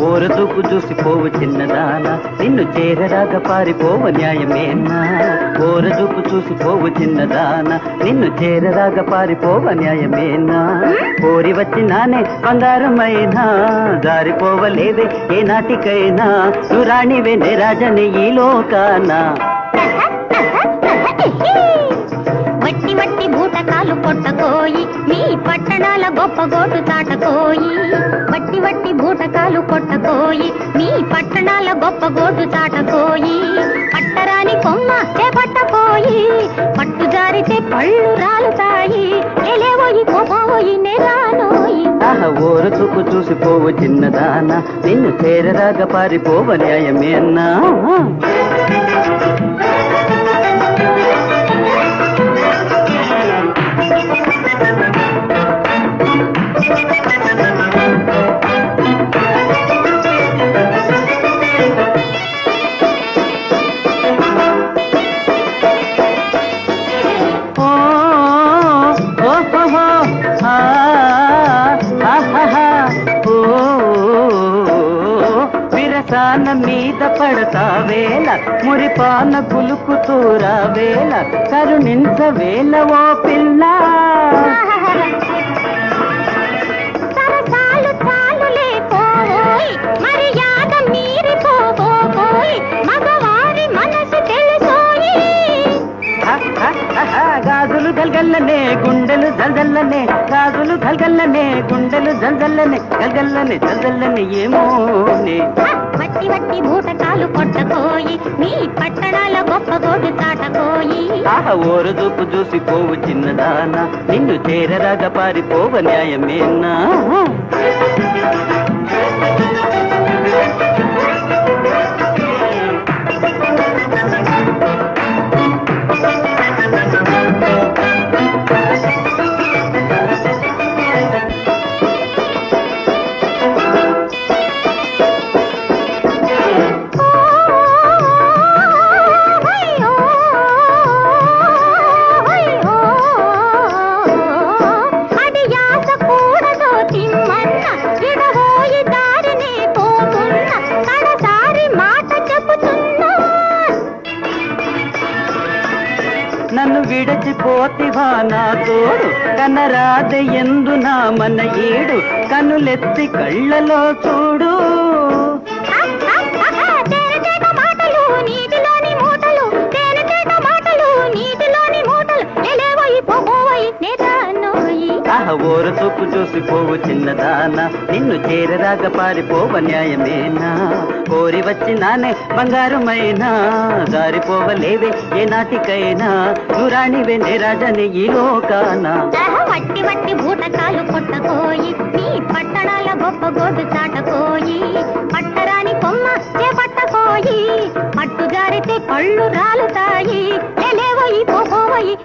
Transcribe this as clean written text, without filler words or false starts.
ఓరదూపు చూసిపోవు చిన్నదానా నిన్ను చేరరాగా పారిపోవ న్యాయమేనా ఓరదూపు చూసిపోవు చిన్నదానా నిన్ను చేరరాగా పారిపోవ న్యాయమేనా కోరి వచ్చినానే బంగారమైనా జారిపోవలేదే ఏ నాటికైనా నువ్వు రాణివే నే రాజని ఈ లోకానా వట్టి వట్టి బూటకాలు కొట్టకోయి నీ పట్టణాల గొప్ప గోటు చాటకోయి వట్టి వట్టి బూటకాలు కొట్టకోయి నీ పట్టణాల గొప్ప గోటు చాటకోయి పట్టరాని కొమ్మ చేపట్టకోయి పట్టు జారితే పళ్ళు రాలుతాయి ఎలేవోయి పోయి నేరానోయి ఓరు చూపు చూసిపోవు చిన్నదానా నిన్ను చేరరాగా పారిపోవ న్యాయమేనా విరసాన మీద పడతావేళ మురిపాన కులుకుతూరావేళ కరుణించవేళ ఓ పిల్ల సరసాలు చాలులే పోయి మర్యాద మీరిపోయి మగవారి మనసు తెలుసోయి గాజులు గల్గల్లనే గుండెలు జల్జల్లనే గాజులు గల్గల్లనే గుండెలు జల్జల్లనే గల్గల్లనే జల్జల్లనే ఏమోనే వట్టి వట్టి బూటకాలు కొట్టకోయి నీ పట్టణాల గొప్ప గోడు చాటకోయి ఓరు చూపు చూసిపోవు చిన్నదానా నిన్ను చేరరాగా పారిపోవ న్యాయమేనా నన్ను విడచిపోతివా నా తోడు కనరాద ఎందు నా మన ఏడు కనులెత్తి కళ్ళలో చూడు నీటిలోని మూటలు తేనెతేట మాటలు నీటిలోని మూటలు ఎలేవోయి పోయి నేరానోయి ఓరు చూపు చూసిపోవు చిన్నదానా నిన్ను చేరరాగా పారిపోవ న్యాయమేనా కోరి వచ్చినానే బంగారమైనా జారిపోవలేదే ఏ నాటికైనా నురాణివే నే రాజని ఈ లోకానా వట్టి వట్టి బూటకాలు కొట్టకోయి నీ పట్టణాల గొప్ప గోడు చాటకోయి పట్టరాని కొమ్మ చేపట్టకోయి పట్టు జారితే పళ్ళు రాలుతాయి ఎలేవోయి పోయి